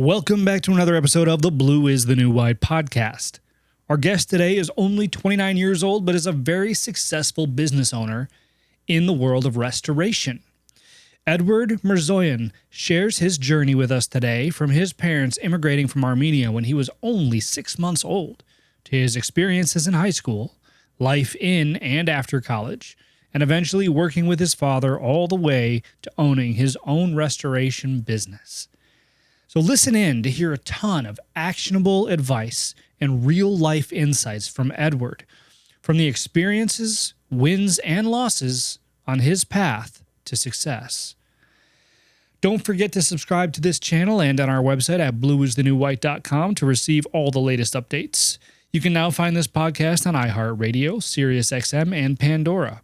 Welcome back to another episode of the Blue is the New White podcast. Our guest today is only 29 years old, but is a very successful business owner in the world of restoration. Eduard Mirzoian shares his journey with us today, from his parents immigrating from Armenia when he was only 6 months old, to his experiences in high school, life in and after college, and eventually working with his father all the way to owning his own restoration business. So listen in to hear a ton of actionable advice and real-life insights from Eduard, from the experiences, wins, and losses on his path to success. Don't forget to subscribe to this channel and on our website at bitnw.academy to receive all the latest updates. You can now find this podcast on iHeartRadio, SiriusXM, and Pandora.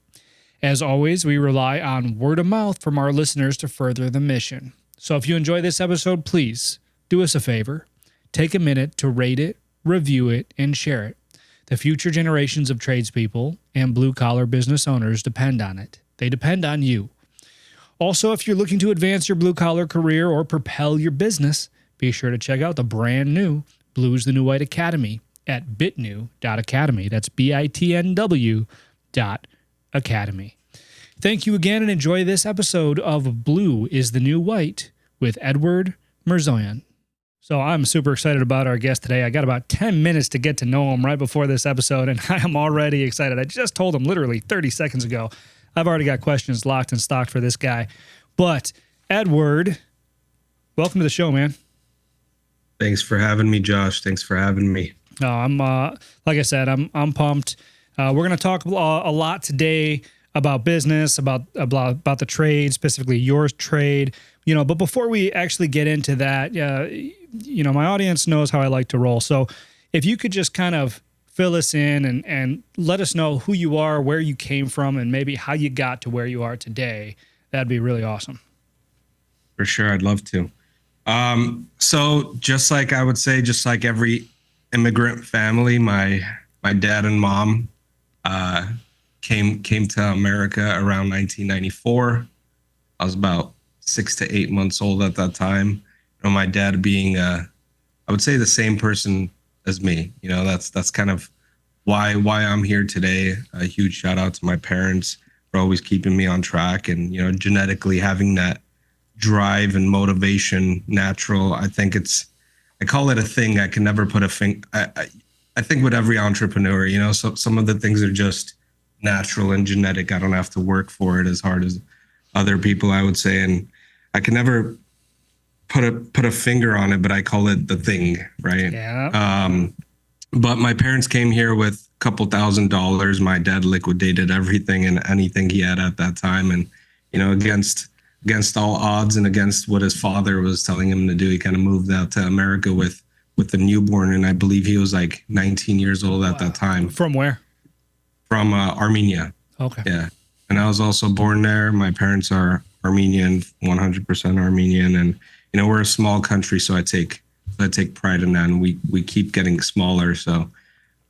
As always, we rely on word of mouth from our listeners to further the mission. So if you enjoy this episode, please do us a favor. Take a minute to rate it, review it, and share it. The future generations of tradespeople and blue-collar business owners depend on it. They depend on you. Also, if you're looking to advance your blue-collar career or propel your business, be sure to check out the brand new Blue is the New White Academy at bitnw.academy. That's bitnw.academy. Thank you again and enjoy this episode of Blue is the New White with Eduard Mirzoian. So I'm super excited about our guest today. I got about 10 minutes to get to know him right before this episode, and I am already excited. I just told him literally 30 seconds ago. I've already got questions locked and stocked for this guy. But Eduard, welcome to the show, man. Thanks for having me, Josh. Thanks for having me. I'm like I said, I'm pumped. We're going to talk a lot today about business, about the trade, specifically your trade, but before we actually get into that, my audience knows how I like to roll. So if you could just kind of fill us in and let us know who you are, where you came from, and maybe how you got to where you are today, that'd be really awesome. For sure. I'd love to. So just like every immigrant family, my dad and mom, came to America around 1994. I was about 6 to 8 months old at that time. My dad being, I would say, the same person as me. That's kind of why I'm here today. A huge shout out to my parents for always keeping me on track, and genetically having that drive and motivation natural. I call it a thing. I can never put a finger. I think with every entrepreneur, so some of the things are just natural and genetic. I don't have to work for it as hard as other people, I would say. And I can never put a finger on it, but I call it the thing, right? Yeah. But my parents came here with a couple $1,000s. My dad liquidated everything and anything he had at that time. And, against all odds and against what his father was telling him to do, he kind of moved out to America with a newborn. And I believe he was like 19 years old at that time. From where? From Armenia. Okay. Yeah. And I was also born there. My parents are Armenian, 100% Armenian. And, we're a small country, so I take pride in that. And we keep getting smaller. So,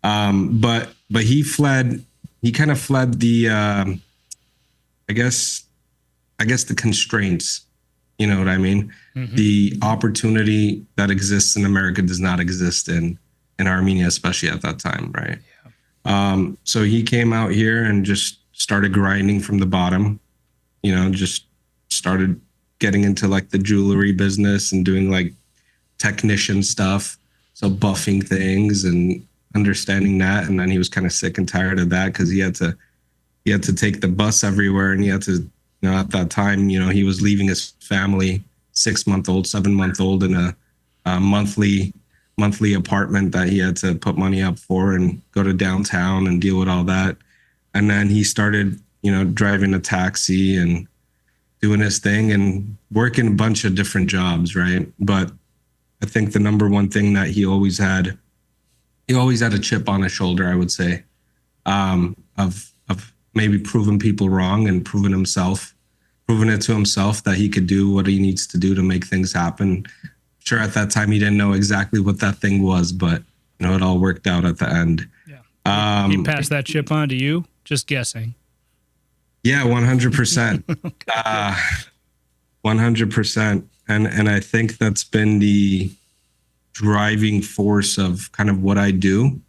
but he kind of fled the, I guess the constraints, you know what I mean? Mm-hmm. The opportunity that exists in America does not exist in Armenia, especially at that time. Right. Yeah. So he came out here and just started grinding from the bottom, just started getting into like the jewelry business and doing like technician stuff. So buffing things and understanding that. And then he was kind of sick and tired of that because he had to take the bus everywhere. And he had to, at that time, he was leaving his family, 6-month-old, 7-month-old in a monthly apartment that he had to put money up for and go to downtown and deal with all that. And then he started, driving a taxi and doing his thing and working a bunch of different jobs, right? But I think the number one thing that he always had a chip on his shoulder, I would say, of maybe proving people wrong and proving it to himself that he could do what he needs to do to make things happen. Sure, at that time he didn't know exactly what that thing was, but it all worked out at the end. Yeah. He passed that chip on to you? Just guessing. Yeah, 100%. 100%. And I think that's been the driving force of kind of what I do.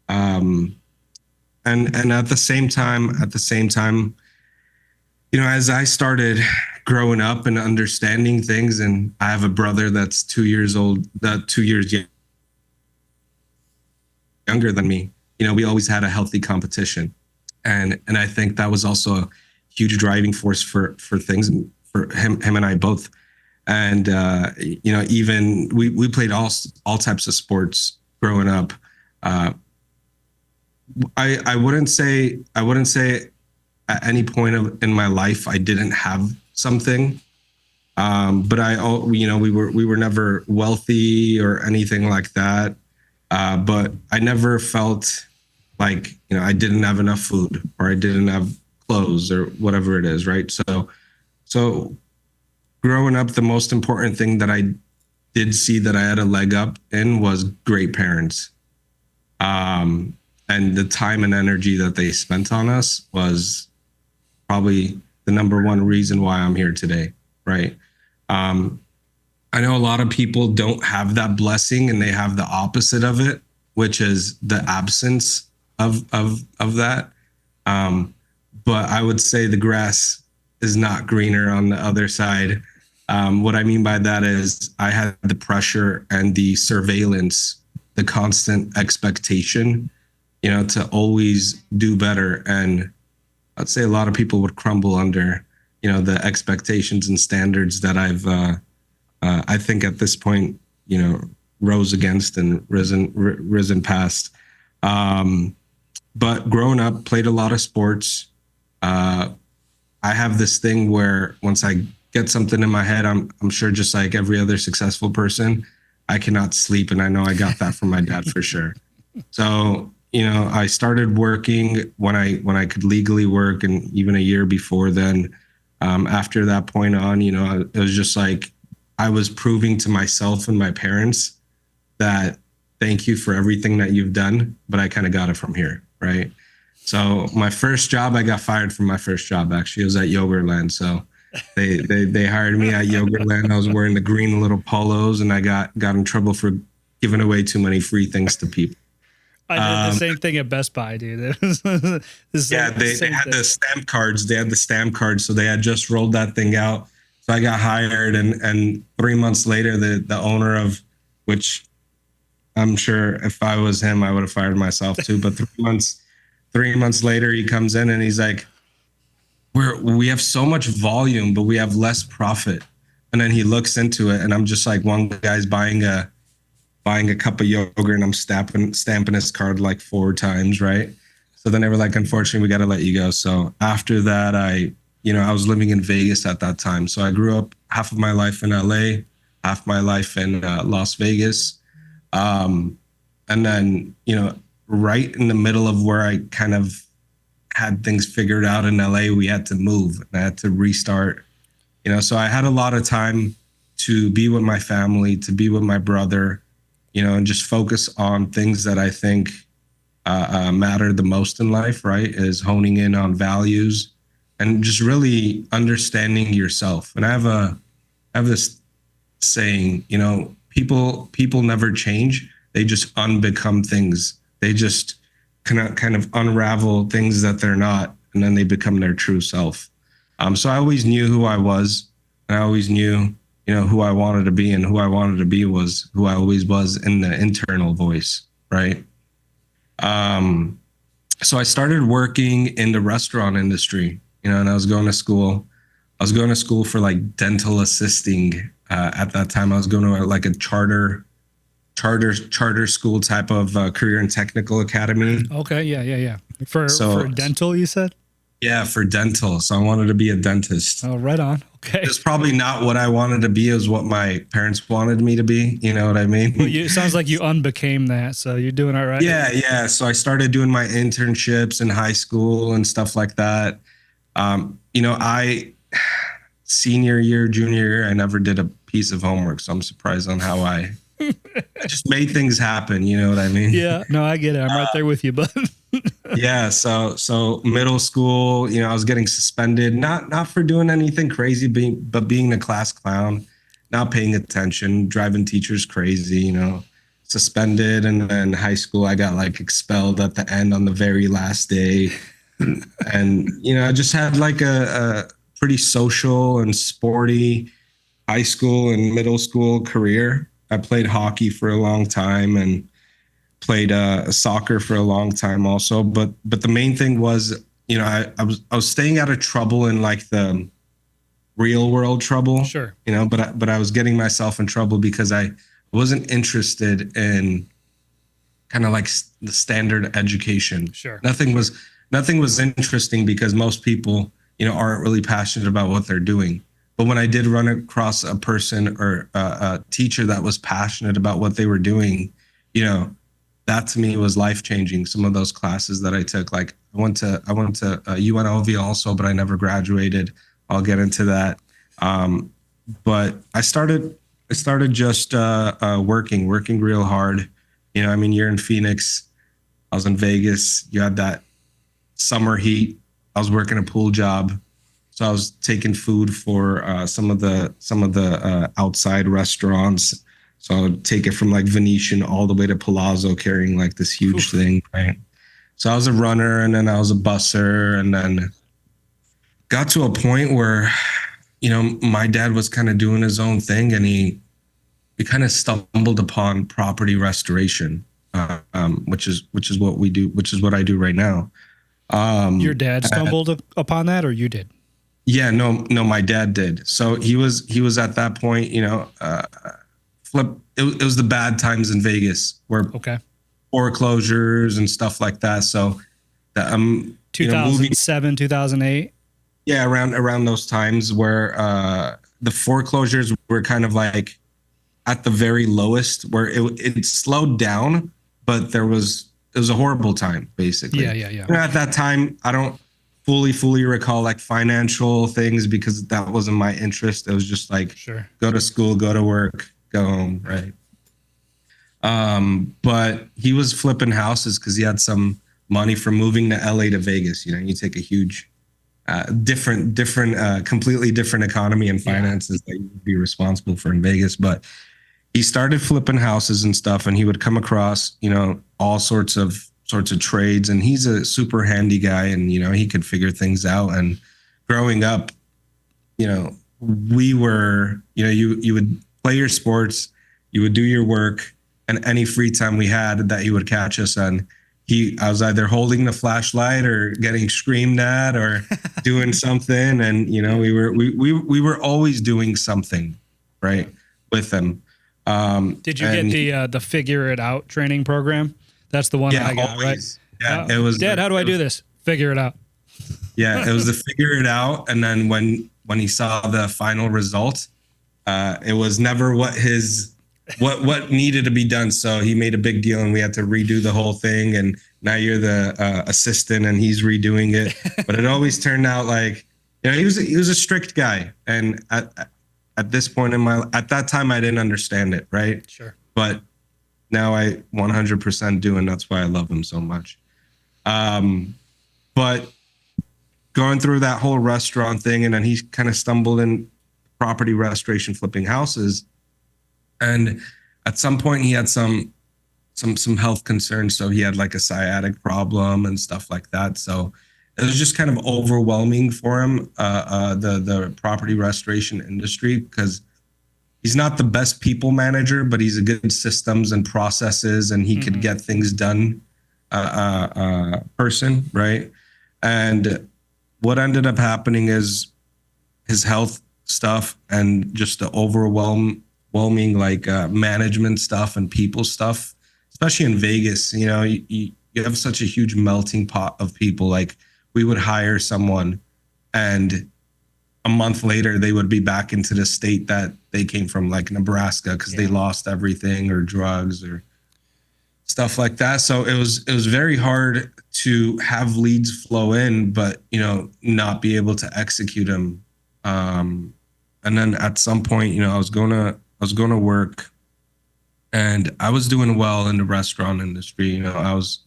Um, and at the same time, as I started growing up and understanding things, and I have a brother that's 2 years old, 2 years younger than me. We always had a healthy competition, and I think that was also a huge driving force for things for him and I both. And even we played all types of sports growing up. Uh, I wouldn't say at any point in my life I didn't have something. But we were never wealthy or anything like that. But I never felt like I didn't have enough food or I didn't have clothes or whatever it is, right? So growing up, the most important thing that I did see that I had a leg up in was great parents. And the time and energy that they spent on us was probably the number one reason why I'm here today, right? Um, I know a lot of people don't have that blessing and they have the opposite of it, which is the absence of that. Um, but I would say the grass is not greener on the other side. What I mean by that is I had the pressure and the surveillance, the constant expectation, to always do better. And I'd say a lot of people would crumble under, the expectations and standards that I think at this point, rose against and risen past. But growing up, played a lot of sports. I have this thing where once I get something in my head, I'm sure just like every other successful person, I cannot sleep, and I know I got that from my dad for sure. So I started working when I could legally work, and even a year before then. After that point on, it was just like I was proving to myself and my parents that thank you for everything that you've done, but I kind of got it from here, right? So my first job, I got fired from my first job. Actually, it was at Yogurtland. So they hired me at Yogurtland. I was wearing the green little polos, and I got in trouble for giving away too many free things to people. I did the same thing at Best Buy, dude. They had the stamp cards. They had the stamp cards, so they had just rolled that thing out. So I got hired, and 3 months later, the owner of which I'm sure if I was him, I would have fired myself too. But 3 months later, he comes in and he's like, we have so much volume, but we have less profit. And then he looks into it, and I'm just like, one guy's buying a cup of yogurt, and I'm stamping his card like 4 times, right? So then they were like, unfortunately, we got to let you go. So after that, I was living in Vegas at that time. So I grew up half of my life in LA, half my life in Las Vegas. And then, right in the middle of where I kind of had things figured out in LA, we had to move and I had to restart, so I had a lot of time to be with my family, to be with my brother, and just focus on things that I think matter the most in life, right? Is honing in on values and just really understanding yourself. And I have this saying, people never change. They just unbecome things. They just kind of unravel things that they're not, and then they become their true self. So I always knew who I was, and I always knew, who I wanted to be, and who I wanted to be was who I always was in the internal voice, right? So I started working in the restaurant industry, and I was going to school. I was going to school for like dental assisting. At that time, I was going to like a charter school type of career and technical academy. Okay, yeah. For dental, you said? Yeah, for dental. So I wanted to be a dentist. Oh, right on. Okay. It's probably not what I wanted to be. It was what my parents wanted me to be. You know what I mean? Well, it sounds like you unbecame that. So you're doing all right. Yeah. So I started doing my internships in high school and stuff like that. I senior year, junior year, I never did a piece of homework. So I'm surprised on how I just made things happen. You know what I mean? Yeah, no, I get it. I'm right there with you, bud. Yeah. So middle school, I was getting suspended, not for doing anything crazy, but being the class clown. not paying attention, driving teachers crazy, suspended. And then high school, I got like expelled at the end on the very last day. And, I just had like a pretty social and sporty high school and middle school career. I played hockey for a long time and played soccer for a long time also. But the main thing was, I was staying out of trouble in like the real world trouble. Sure. But I was getting myself in trouble because I wasn't interested in kind of like the standard education. Sure. Nothing was interesting because most people, aren't really passionate about what they're doing. But when I did run across a person or a teacher that was passionate about what they were doing, that to me was life changing. Some of those classes that I took, like I went to UNLV also, but I never graduated. I'll get into that. But I started just working real hard. You're in Phoenix. I was in Vegas. You had that summer heat. I was working a pool job. So I was taking food for some of the outside restaurants. So I would take it from like Venetian all the way to Palazzo, carrying like this huge thing, right? So I was a runner, and then I was a busser, and then got to a point where, my dad was kind of doing his own thing, and he kind of stumbled upon property restoration, which is what we do, which is what I do right now. Your dad stumbled upon that, or you did? Yeah, no, my dad did. So he was at that point, it was the bad times in Vegas where foreclosures and stuff like that. So 2007, 2008. Yeah, around those times where the foreclosures were kind of like at the very lowest, where it slowed down, but it was a horrible time, basically. Yeah. At that time, I don't fully recall like financial things because that wasn't my interest. It was just like, go to school, go to work, go home, right? But he was flipping houses because he had some money from moving to LA to Vegas. You take a huge, completely different economy and finances that you'd be responsible for in Vegas. But he started flipping houses and stuff, and he would come across, all sorts of trades. And he's a super handy guy, and he could figure things out. And growing up, we were, you would play your sports, you would do your work, and any free time we had that he would catch us on, I was either holding the flashlight or getting screamed at or doing something. And, we were always doing something, right, with him. Did you get the Figure It Out training program? That's the one that I got, always. Right? Yeah, it was. Dad, how do I do this? Figure it out. Yeah, it was the Figure It Out. And then when he saw the final result, it was never what needed to be done. So he made a big deal, and we had to redo the whole thing. And now you're the assistant, and he's redoing it. But it always turned out like, he was a strict guy. And at this point at that time, I didn't understand it, right? Sure. But now I 100% do, and that's why I love him so much. But going through that whole restaurant thing, and then he kind of stumbled in property restoration, flipping houses. And at some point he had some health concerns. So he had like a sciatic problem and stuff like that. So it was just kind of overwhelming for him, the property restoration industry, because he's not the best people manager, but he's a good systems and processes, and he could get things done person, right? And what ended up happening is his health stuff and just the overwhelming like management stuff and people stuff, especially in Vegas. You have such a huge melting pot of people. Like, we would hire someone, and a month later they would be back into the state that they came from, like Nebraska, because they lost everything, or drugs or stuff like that. So it was very hard to have leads flow in, but not be able to execute them. And then at some point, I was going to work, and I was doing well in the restaurant industry. I was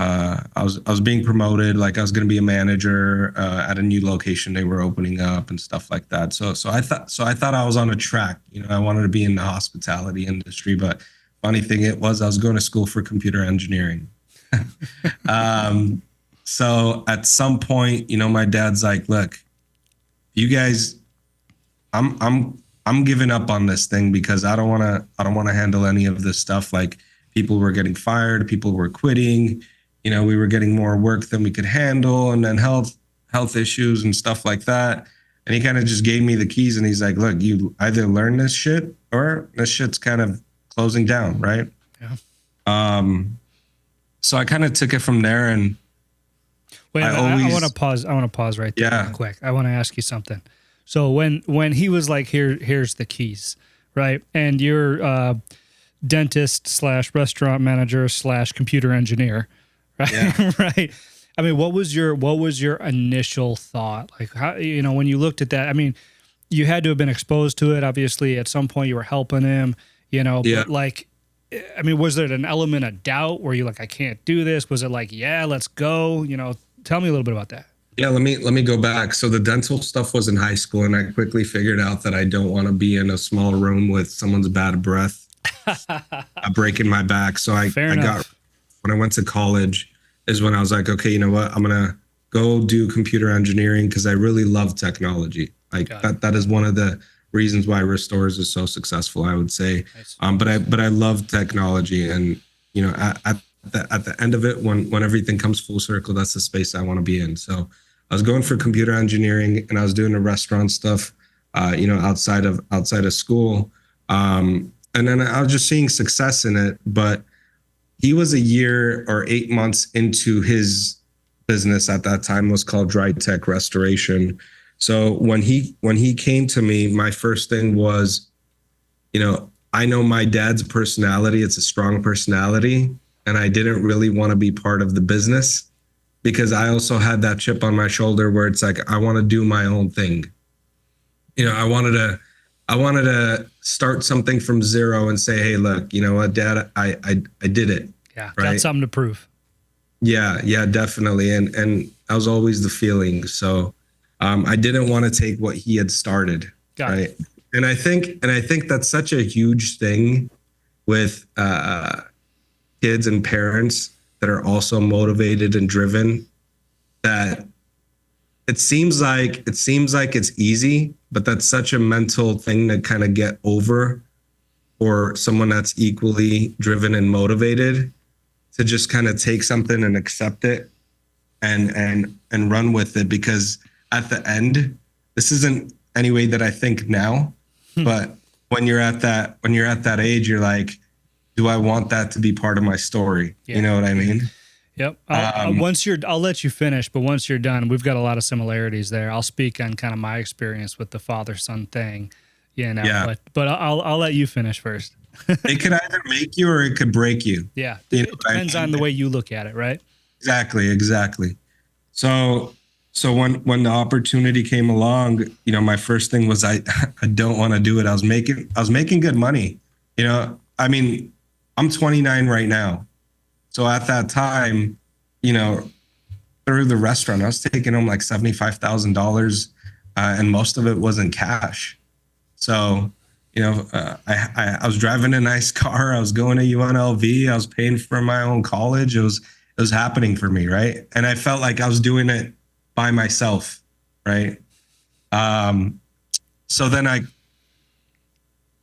I was being promoted, like I was going to be a manager at a new location they were opening up and stuff like that. So I thought I was on a track. I wanted to be in the hospitality industry, but funny thing it was I was going to school for computer engineering. um, so at some point, my dad's like, "Look, you guys, I'm giving up on this thing because I don't want to handle any of this stuff. Like people were getting fired, people were quitting, we were getting more work than we could handle, and then health issues and stuff like that." And he kind of just gave me the keys and he's like, "Look, you either learn this shit or this shit's kind of closing down, right?" Yeah. So I kind of took it from there, and Wait, I want to pause. I want to pause right there real quick. I want to ask you something. So when he was like, here's the keys, right? And you're dentist / restaurant manager / computer engineer, right? Yeah. Right. I mean, what was your initial thought? Like, how, when you looked at that, I mean, you had to have been exposed to it. Obviously, at some point you were helping him, Yeah. but like, I mean, was there an element of doubt? Were you like, I can't do this? Was it like, yeah, let's go? Tell me a little bit about that. Yeah, let me go back. So the dental stuff was in high school, and I quickly figured out that I don't want to be in a small room with someone's bad breath, breaking my back. So I got, when I went to college is when I was like, okay, you know what? I'm gonna go do computer engineering because I really love technology. Like that is one of the reasons why Restores is so successful, I would say. Nice. But I love technology, and at the end of it, when everything comes full circle, that's the space I want to be in. So I was going for computer engineering, and I was doing the restaurant stuff, outside of school. And then I was just seeing success in it. But he was a year or 8 months into his business at that time, was called Dry Tech Restoration. So when he came to me, my first thing was, I know my dad's personality. It's a strong personality. And I didn't really want to be part of the business because I also had that chip on my shoulder where it's like, I want to do my own thing. I wanted to start something from zero and say, hey, look, you know what, Dad, I did it. Yeah. Right? Got something to prove. Yeah, definitely. And that was always the feeling. So I didn't want to take what he had started. Got right. It. And I think that's such a huge thing with kids and parents that are also motivated and driven, that it seems like it's easy, but that's such a mental thing to kind of get over, or someone that's equally driven and motivated to just kind of take something and accept it and run with it. Because at the end, this isn't any way that I think now, but when you're at that age, you're like, do I want that to be part of my story? Yeah. You know what I mean? Yep. I'll let you finish, but once you're done, we've got a lot of similarities there. I'll speak on kind of my experience with the father-son thing, Yeah. But I'll let you finish first. It could either make you or it could break you. Yeah. It depends on the way you look at it, right? Exactly. So when the opportunity came along, my first thing was I don't want to do it. I was making good money. I mean, I'm 29 right now. So at that time, through the restaurant, I was taking home like $75,000, and most of it was in cash. So, I was driving a nice car. I was going to UNLV. I was paying for my own college. It was happening for me, right? And I felt like I was doing it by myself, right? So then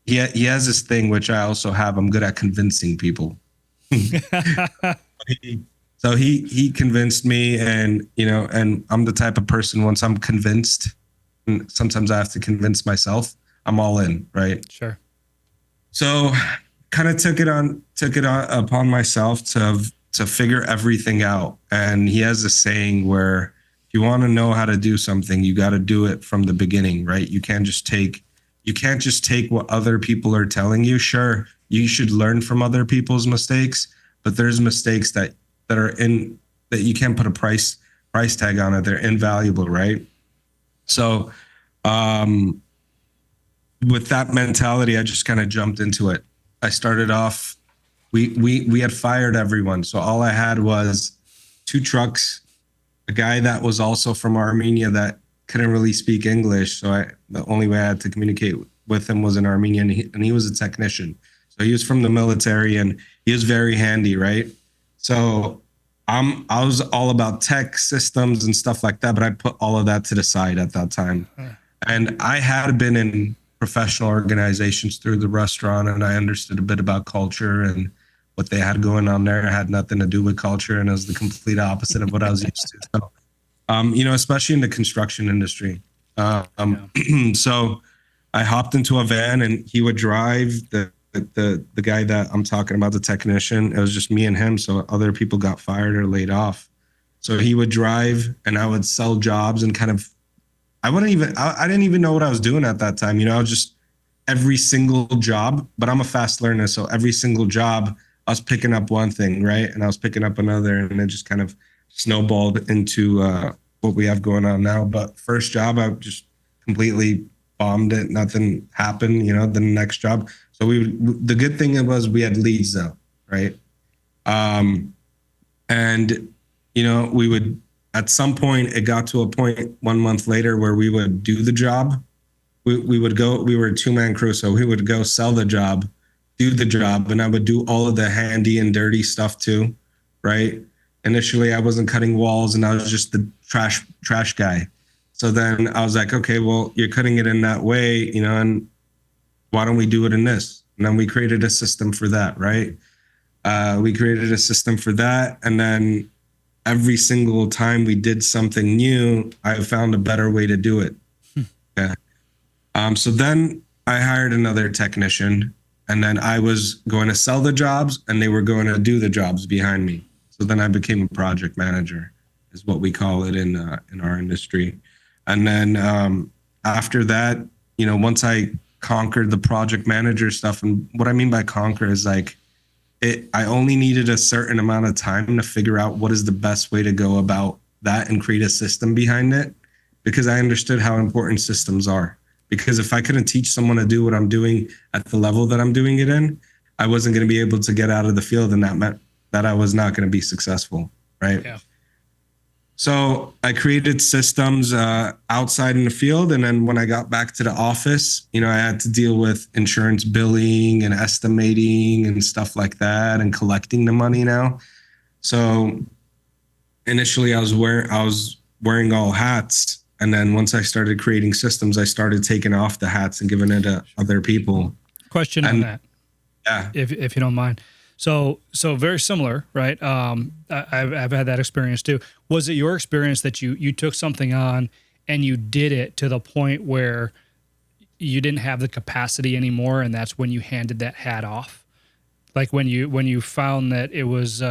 he has this thing, which I also have. I'm good at convincing people. So he convinced me, and I'm the type of person, once I'm convinced, and sometimes I have to convince myself, I'm all in, right? Sure. So kind of took it on upon myself to figure everything out. And he has a saying where if you want to know how to do something, you got to do it from the beginning, right? You can't just take what other people are telling you. Sure, you should learn from other people's mistakes, but there's mistakes that you can't put a price tag on it. They're invaluable, right? So with that mentality, I just kind of jumped into it. I started off, we had fired everyone. So all I had was two trucks, a guy that was also from Armenia that couldn't really speak English. So the only way I had to communicate with him was in Armenian, and he was a technician. So he was from the military and he was very handy, right? So I was all about tech systems and stuff like that, but I put all of that to the side at that time. And I had been in professional organizations through the restaurant, and I understood a bit about culture, and what they had going on there had nothing to do with culture, and it was the complete opposite of what I was used to. So, especially in the construction industry. So I hopped into a van, and he would drive. The guy that I'm talking about, the technician, it was just me and him. So other people got fired or laid off. So he would drive, and I would sell jobs, and kind of, I didn't even know what I was doing at that time. I was just every single job, but I'm a fast learner. So every single job, I was picking up one thing, right? And I was picking up another, and it just kind of snowballed into what we have going on now. But first job, I just completely bombed it. Nothing happened, the next job. So the good thing was we had leads though, right? And, we would, at some point, it got to a point 1 month later where we would do the job. We would go, we were a 2-man crew. So we would go sell the job, do the job, and I would do all of the handy and dirty stuff too, right? Initially, I wasn't cutting walls, and I was just the trash guy. So then I was like, okay, well, you're cutting it in that way, and why don't we do it in this? And then we created a system for that, right? We created a system for that, and then every single time we did something new, I found a better way to do it. Yeah. So then I hired another technician, and then I was going to sell the jobs, and they were going to do the jobs behind me. So then I became a project manager, is what we call it in our industry. And then after that, once I conquered the project manager stuff, and what I mean by conquer is like, I only needed a certain amount of time to figure out what is the best way to go about that and create a system behind it, because I understood how important systems are. Because if I couldn't teach someone to do what I'm doing at the level that I'm doing it in, I wasn't going to be able to get out of the field, and that meant that I was not going to be successful, right? Yeah. So I created systems outside in the field. And then when I got back to the office, I had to deal with insurance billing and estimating and stuff like that, and collecting the money now. So initially I was wearing all hats. And then once I started creating systems, I started taking off the hats and giving it to other people. Question on that. Yeah. If you don't mind. So very similar, right? I've had that experience too. Was it your experience that you took something on and you did it to the point where you didn't have the capacity anymore, and that's when you handed that hat off? Like when you found that it was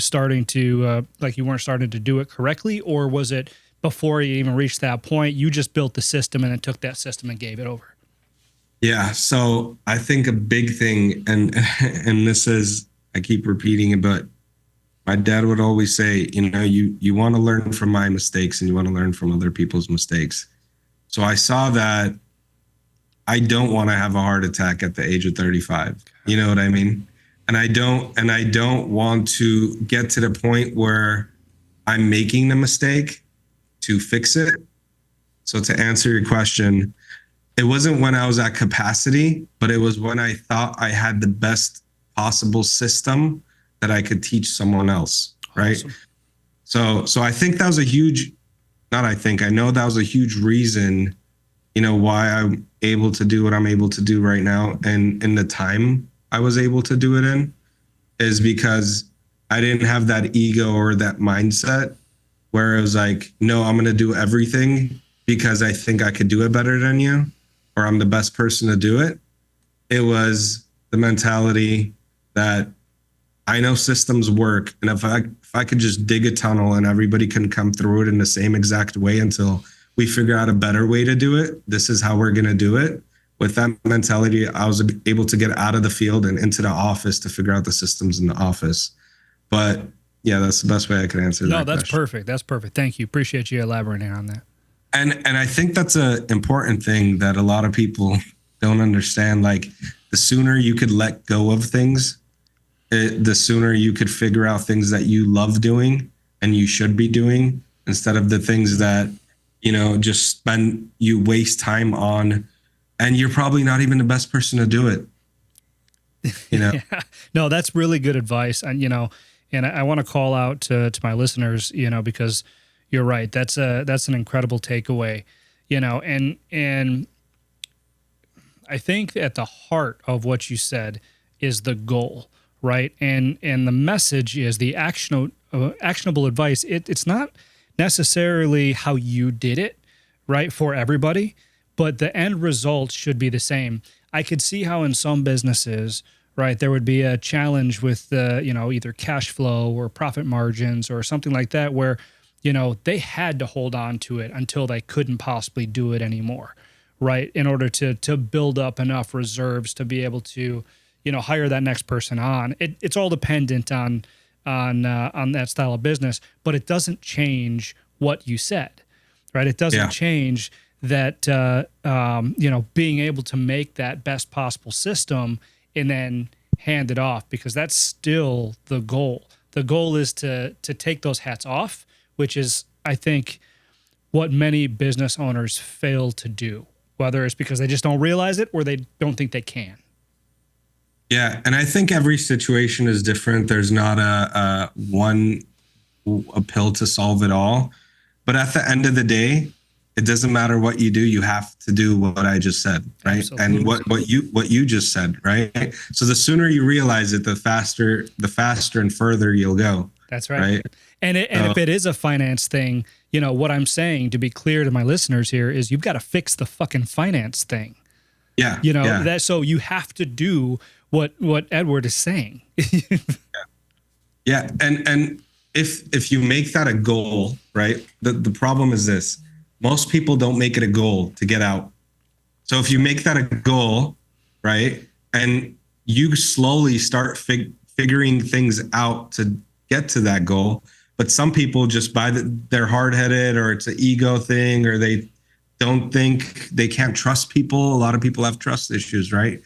starting to like you weren't starting to do it correctly, or was it before you even reached that point, you just built the system and then took that system and gave it over? Yeah. So I think a big thing, and this is, I keep repeating it, but my dad would always say, you want to learn from my mistakes, and you want to learn from other people's mistakes. So I saw that I don't want to have a heart attack at the age of 35. You know what I mean? And I don't want to get to the point where I'm making the mistake to fix it. So to answer your question, it wasn't when I was at capacity, but it was when I thought I had the best possible system that I could teach someone else, right? Awesome. So I think that was I know that was a huge reason, why I'm able to do what I'm able to do right now. And in the time I was able to do it in, is because I didn't have that ego or that mindset where it was like, no, I'm going to do everything because I think I could do it better than you, or I'm the best person to do it. It was the mentality that I know systems work, and if I could just dig a tunnel and everybody can come through it in the same exact way until we figure out a better way to do it, this is how we're going to do it. With that mentality, I was able to get out of the field and into the office to figure out the systems in the office. But yeah, that's the best way I could answer that. No, that's perfect. That's perfect. Thank you. Appreciate you elaborating on that. And I think that's an important thing that a lot of people don't understand. Like, the sooner you could let go of things, the sooner you could figure out things that you love doing, and you should be doing, instead of the things that, just you waste time on, and you're probably not even the best person to do it. Yeah. No, that's really good advice. And, and I want to call out to my listeners, because you're right. That's an incredible takeaway, and I think at the heart of what you said is the goal, right? And the message is the actionable advice. It's not necessarily how you did it, right, for everybody, but the end result should be the same. I could see how in some businesses, right, there would be a challenge with either cash flow or profit margins or something like that, where they had to hold on to it until they couldn't possibly do it anymore, right, in order to build up enough reserves to be able to hire that next person on. It's all dependent on that style of business, but it doesn't change what you said, right? It doesn't change that being able to make that best possible system and then hand it off, because that's still the goal. The goal is to take those hats off, which is, I think, what many business owners fail to do, whether it's because they just don't realize it or they don't think they can. Yeah, and I think every situation is different. There's not a pill to solve it all. But at the end of the day, it doesn't matter what you do. You have to do what I just said, right? Absolutely. And what you just said, right? So the sooner you realize it, the faster and further you'll go. That's right. And if it is a finance thing, what I'm saying, to be clear to my listeners here, is you've got to fix the fucking finance thing. Yeah. That, so you have to do what Edward is saying. Yeah. And if you make that a goal, right? The problem is this: most people don't make it a goal to get out. So if you make that a goal, right, and you slowly start figuring things out to get to that goal, but some people just they're hard-headed, or it's an ego thing, or they don't think, they can't trust people. A lot of people have trust issues, right?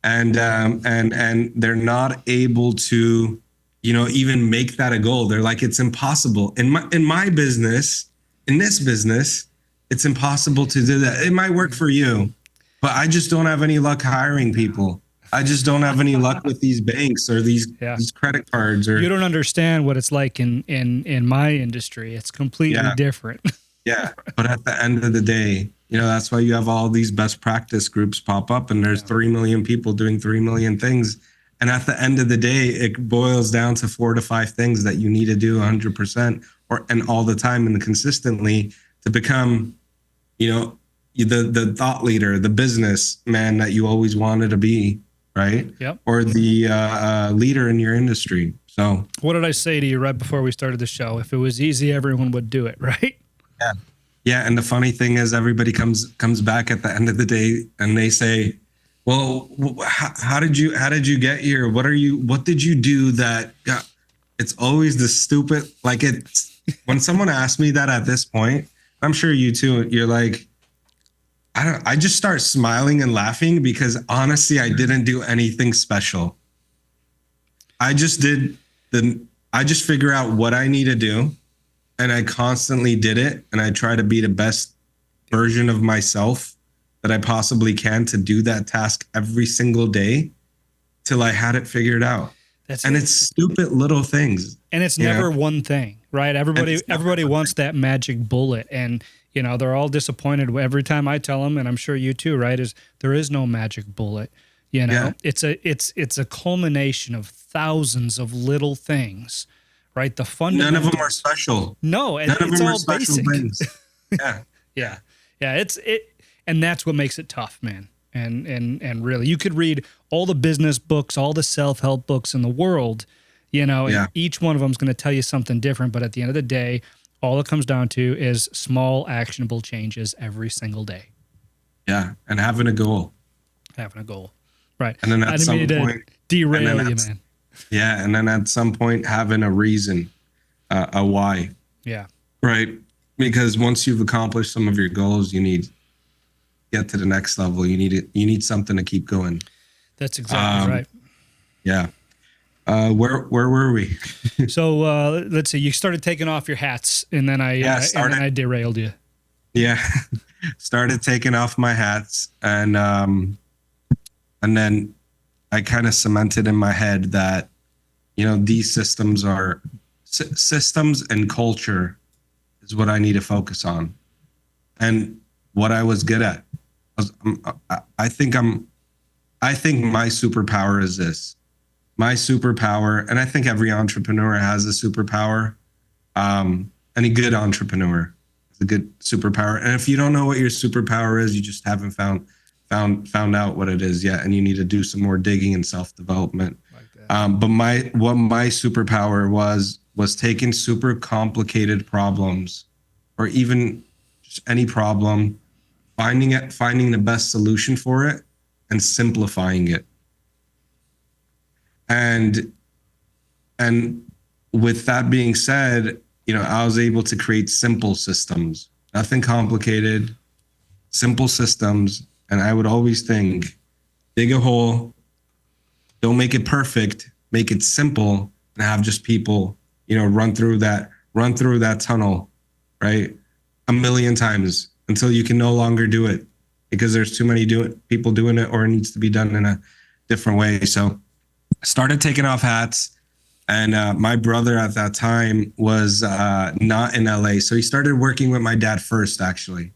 And they're not able to, even make that a goal. They're like, it's impossible. In my business, in this business, it's impossible to do that. It might work for you, but I just don't have any luck hiring people. I just don't have any luck with these banks or these credit cards. Or you don't understand what it's like in my industry. It's completely different. Yeah. But at the end of the day, that's why you have all these best practice groups pop up, and there's 3 million people doing 3 million things. And at the end of the day, it boils down to 4 to 5 things that you need to do 100% and all the time and consistently to become, the thought leader, the businessman that you always wanted to be, right? Yep. Or the leader in your industry. So what did I say to you right before we started the show? If it was easy, everyone would do it, right? Yeah. Yeah. And the funny thing is, everybody comes back at the end of the day and they say, well, how did you get here? What did you do that got, it's always the stupid, like it's, when someone asks me that at this point, I'm sure you too, you're like, I just start smiling and laughing, because honestly, I didn't do anything special. I just figure out what I need to do, and I constantly did it. And I try to be the best version of myself that I possibly can to do that task every single day till I had it figured out. It's stupid little things. And it's never one thing, right? Everybody wants that magic bullet, and they're all disappointed every time I tell them, and I'm sure you too, right? There is no magic bullet. It's a culmination of thousands of little things, right? The fundamentals. None of them are special. No, it's all basic. Yeah. And that's what makes it tough, man. And really, you could read all the business books, all the self-help books in the world, and each one of them is going to tell you something different. But at the end of the day, all it comes down to is small, actionable changes every single day. Yeah, and having a goal. Right. And then at some point, derail you, man. Yeah, and then at some point, having a reason, a why. Yeah. Right. Because once you've accomplished some of your goals, you need get to the next level. You need something to keep going. That's exactly right. Yeah. Where were we? So let's see. You started taking off your hats, and then I derailed you. Yeah, started taking off my hats, and then I kind of cemented in my head that these systems are systems and culture is what I need to focus on, and what I was good at. I think my superpower is this. My superpower, and I think every entrepreneur has a superpower. Any good entrepreneur has a good superpower. And if you don't know what your superpower is, you just haven't found out what it is yet, and you need to do some more digging and self-development. But my superpower was taking super complicated problems, or even just any problem, finding the best solution for it, and simplifying it. And with that being said, I was able to create simple systems, nothing complicated, simple systems. And I would always think, dig a hole, don't make it perfect, make it simple, and have just people, run through that tunnel, right? A million times until you can no longer do it because there's too many people doing it, or it needs to be done in a different way. So I started taking off hats, and my brother at that time was not in LA. So he started working with my dad first, actually.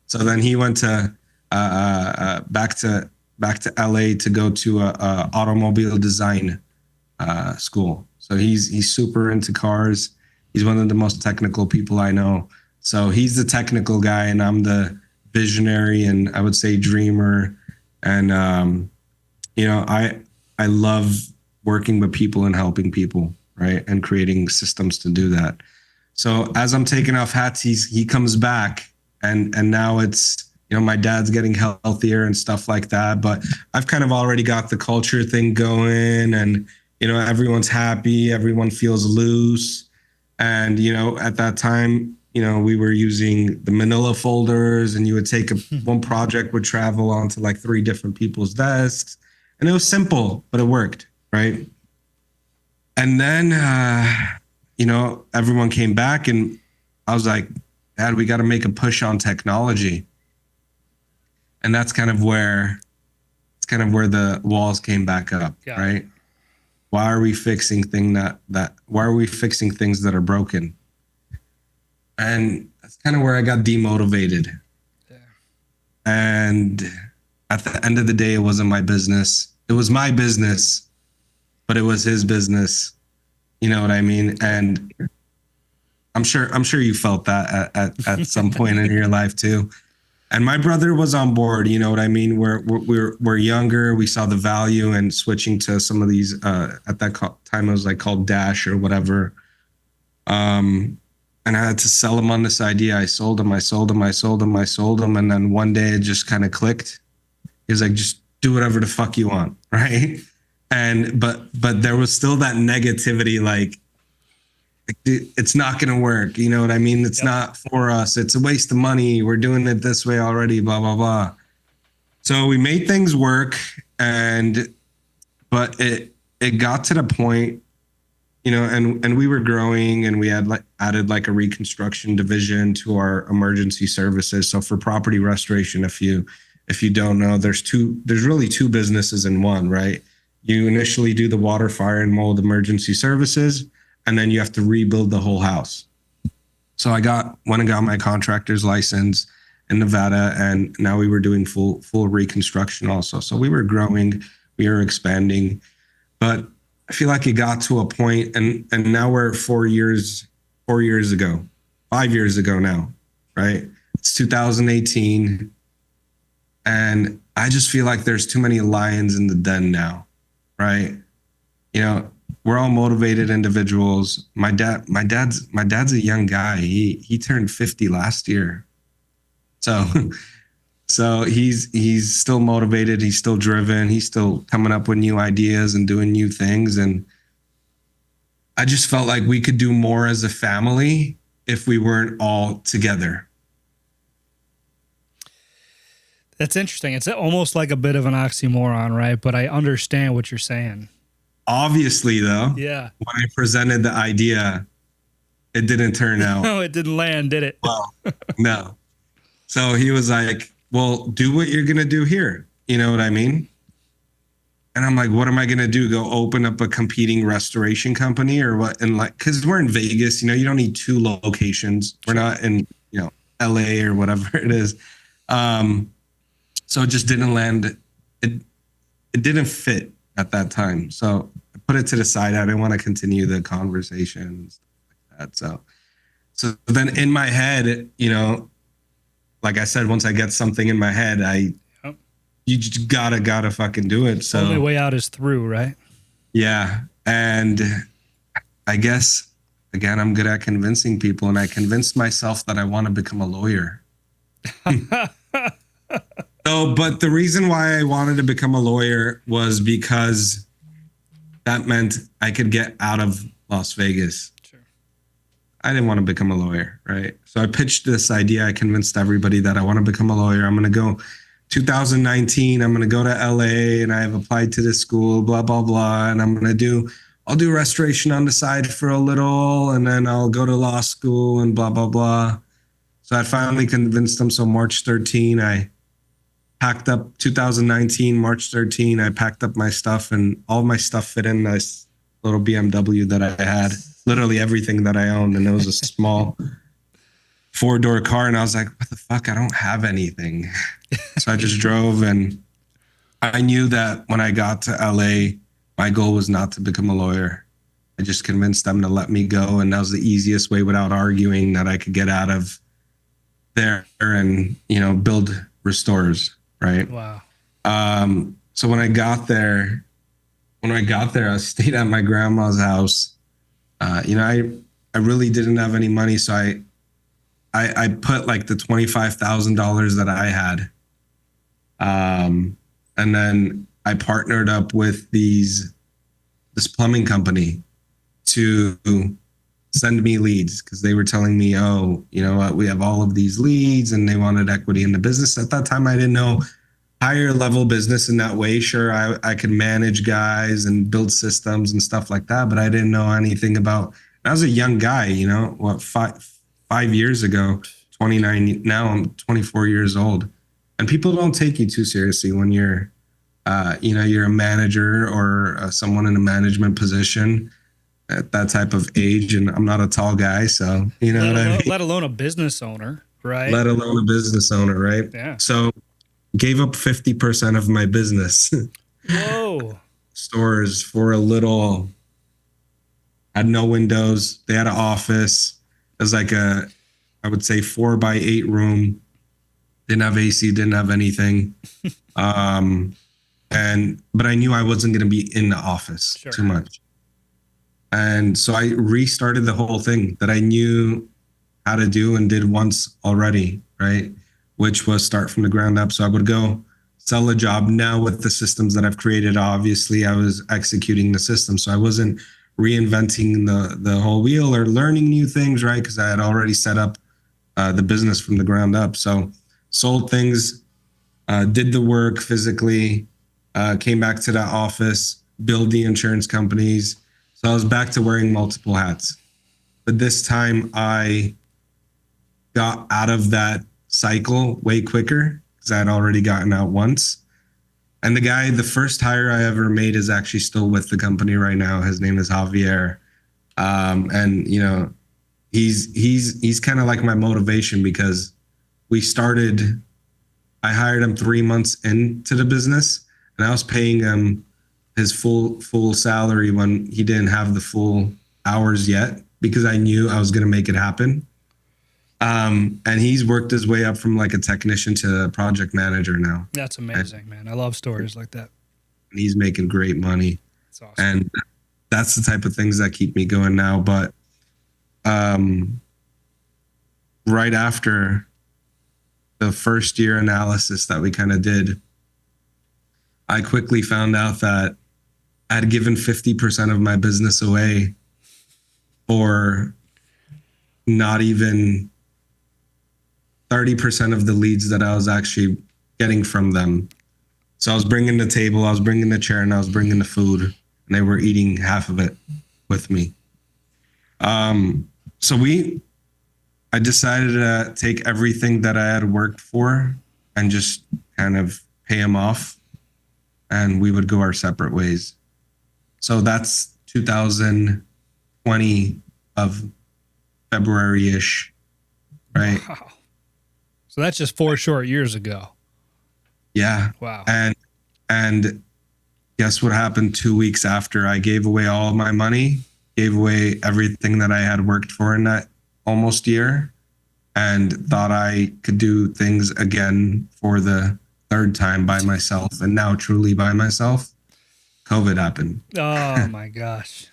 So then he went to back to LA to go to a automobile design school. So he's super into cars. He's one of the most technical people I know. So he's the technical guy, and I'm the visionary, and I would say dreamer. And I love working with people and helping people, right, and creating systems to do that. So as I'm taking off hats, he comes back, and now it's my dad's getting healthier and stuff like that. But I've kind of already got the culture thing going, and everyone's happy, everyone feels loose. And at that time, we were using the manila folders, and you would take one project would travel onto like 3 different people's desks, and it was simple, but it worked, right? And then everyone came back, and I was like, Dad, we got to make a push on technology. And that's kind of where the walls came back up, right? Why are we fixing things that are broken? And that's kind of where I got demotivated. Yeah. And at the end of the day, it wasn't my business. It was my business, but it was his business. You know what I mean? And I'm sure you felt that at some point in your life too. And my brother was on board, you know what I mean? We're younger. We saw the value in switching to some of these. At that time, it was like called Dash or whatever. And I had to sell him on this idea. I sold him. And then one day it just kind of clicked. He was like, just do whatever the fuck you want, right? And but there was still that negativity, like it's not going to work. You know what I mean? It's not for us. It's a waste of money. We're doing it this way already, blah, blah, blah. So we made things work, but it got to the point, and we were growing, and we had added like a reconstruction division to our emergency services. So for property restoration, if you don't know, there's really 2 businesses in one, right? You initially do the water, fire, and mold emergency services, and then you have to rebuild the whole house. So I went and got my contractor's license in Nevada, and now we were doing full reconstruction also. So we were growing, we were expanding, but I feel like it got to a point, and now we're 4 years ago, 5 years ago now, right? It's 2018, and I just feel like there's too many lions in the den now, right? We're all motivated individuals. My dad's a young guy. He turned 50 last year. So he's still motivated, he's still driven, he's still coming up with new ideas and doing new things. And I just felt like we could do more as a family if we weren't all together. That's interesting. It's almost like a bit of an oxymoron, right? But I understand what you're saying. Obviously, though, Yeah. when I presented the idea, it didn't turn out Oh, it didn't land, did it? well. No. So he was like, well, do what you're going to do here. You know what I mean? And I'm like, what am I going to do? Go open up a competing restoration company or what? And like, cause we're in Vegas, you don't need two locations. We're not in, LA or whatever it is. So it just didn't land. It didn't fit at that time. So I put it to the side. I didn't want to continue the conversation and stuff like that. So then in my head, like I said, once I get something in my head, Yep. you just gotta fucking do it. So Only way out is through, right? yeah. And I guess again, I'm good at convincing people, and I convinced myself that I want to become a lawyer. So, but the reason why I wanted to become a lawyer was because that meant I could get out of Las Vegas. Sure. I didn't want to become a lawyer, right? So I pitched this idea. I convinced everybody that I want to become a lawyer. I'm going to go 2019. I'm going to go to LA, and I have applied to this school, blah, blah, blah. And I'll do restoration on the side for a little, and then I'll go to law school and blah, blah, blah. So I finally convinced them. So March 13, I packed up 2019, March 13, I packed up my stuff, and all my stuff fit in this little BMW that I had, literally everything that I owned. And it was a small 4-door car. And I was like, what the fuck? I don't have anything. So I just drove, and I knew that when I got to LA, my goal was not to become a lawyer. I just convinced them to let me go. And that was the easiest way without arguing that I could get out of there and, build restores. Right. Wow. So when I got there, I stayed at my grandma's house. I really didn't have any money. So I put like the $25,000 that I had. And then I partnered up with this plumbing company to send me leads, because they were telling me, oh, you know what, we have all of these leads, and they wanted equity in the business. At that time, I didn't know higher level business in that way. Sure, I could manage guys and build systems and stuff like that, but I didn't know anything about. I was a young guy, five years ago, 29. Now I'm 24 years old, and people don't take you too seriously when you're, you're a manager or someone in a management position at that type of age. And I'm not a tall guy, so Let alone a business owner, right? Let alone a business owner, right? Yeah. So gave up 50% of my business. Whoa. Stores for a little, had no windows. They had an office. It was like I would say 4x8 room. Didn't have AC, didn't have anything. But I knew I wasn't going to be in the office too much. And so I restarted the whole thing that I knew how to do and did once already, right? Which was start from the ground up. So I would go sell a job. Now with the systems that I've created, obviously I was executing the system. So I wasn't reinventing the whole wheel or learning new things, right? Because I had already set up the business from the ground up. So sold things, did the work physically, came back to that office, build the insurance companies. So I was back to wearing multiple hats. But this time I got out of that cycle way quicker because I had already gotten out once. And the first hire I ever made is actually still with the company right now. His name is Javier. And he's kind of like my motivation, because I hired him 3 months into the business, and I was paying him his full salary when he didn't have the full hours yet, because I knew I was going to make it happen. And he's worked his way up from like a technician to a project manager now. That's amazing, man. I love stories like that. And he's making great money. That's awesome. And that's the type of things that keep me going now. But right after the first year analysis that we kind of did, I quickly found out that I had given 50% of my business away for not even 30% of the leads that I was actually getting from them. So I was bringing the table, I was bringing the chair, and I was bringing the food, and and they were eating half of it with me. So I decided to take everything that I had worked for and just kind of pay them off, and we would go our separate ways. So that's 2020 of February-ish, right? Wow. So that's just 4 short years ago. Yeah. Wow. And guess what happened 2 weeks after I gave away all of my money, gave away everything that I had worked for in that almost year, and thought I could do things again for the third time by myself, and now truly by myself. COVID happened. Oh my gosh.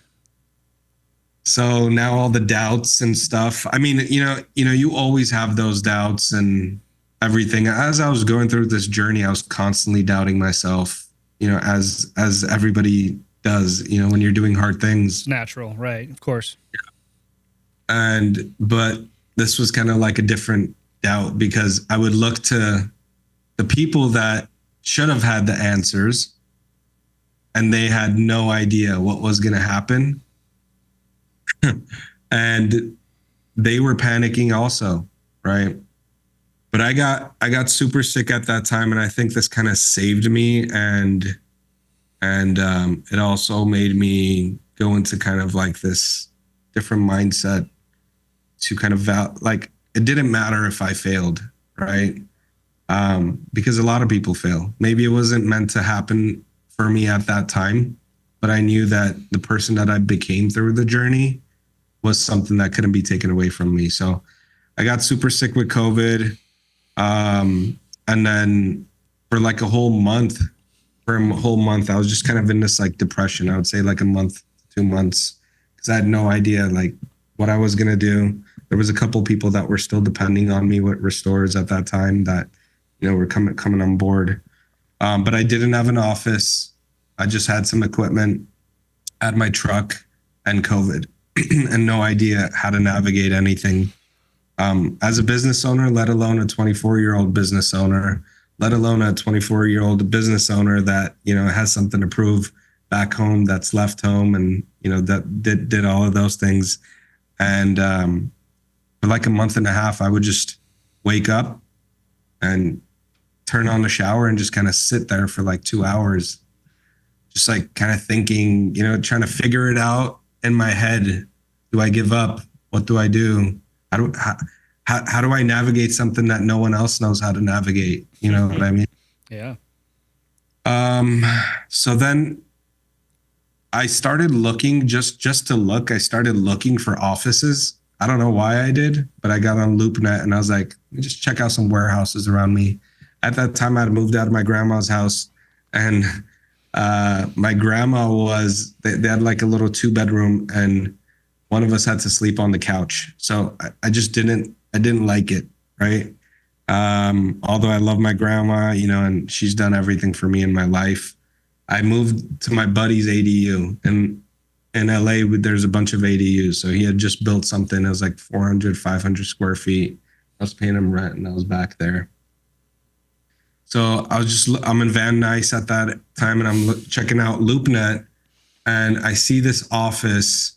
So now all the doubts and stuff. I mean, you always have those doubts and everything. As I was going through this journey, I was constantly doubting myself, as everybody does, when you're doing hard things. It's natural, right? Of course. But this was kind of like a different doubt, because I would look to the people that should have had the answers, and they had no idea what was going to happen. And they were panicking also, right? But I got super sick at that time, and I think this kind of saved me, and it also made me go into kind of like this different mindset to kind of like, it didn't matter if I failed, right? Because a lot of people fail. Maybe it wasn't meant to happen for me at that time, but I knew that the person that I became through the journey was something that couldn't be taken away from me. So I got super sick with COVID. And then for a whole month, I was just kind of in this like depression. I would say like a month, 2 months, because I had no idea like what I was going to do. There was a couple people that were still depending on me with restorers at that time that, were coming on board. But I didn't have an office. I just had some equipment, had my truck, and COVID, and no idea how to navigate anything. As a business owner, let alone a 24-year-old business owner, let alone a 24-year-old business owner that, has something to prove back home, that's left home, and, that did all of those things. And for like a month and a half, I would just wake up and turn on the shower and just kind of sit there for like 2 hours, just like kind of thinking, trying to figure it out in my head. Do I give up? What do I do? How do I navigate something that no one else knows how to navigate? You know what I mean? Yeah. So then I started looking just to look. I started looking for offices. I don't know why I did, but I got on LoopNet and I was like, let me just check out some warehouses around me. At that time, I had moved out of my grandma's house, and my grandma they had like a little 2-bedroom, and one of us had to sleep on the couch. So I just didn't like it, right? Although I love my grandma, and she's done everything for me in my life. I moved to my buddy's ADU, and in LA, there's a bunch of ADUs. So he had just built something. It was like 400, 500 square feet. I was paying him rent, and I was back there. So I'm in Van Nuys at that time, and I'm checking out LoopNet, and I see this office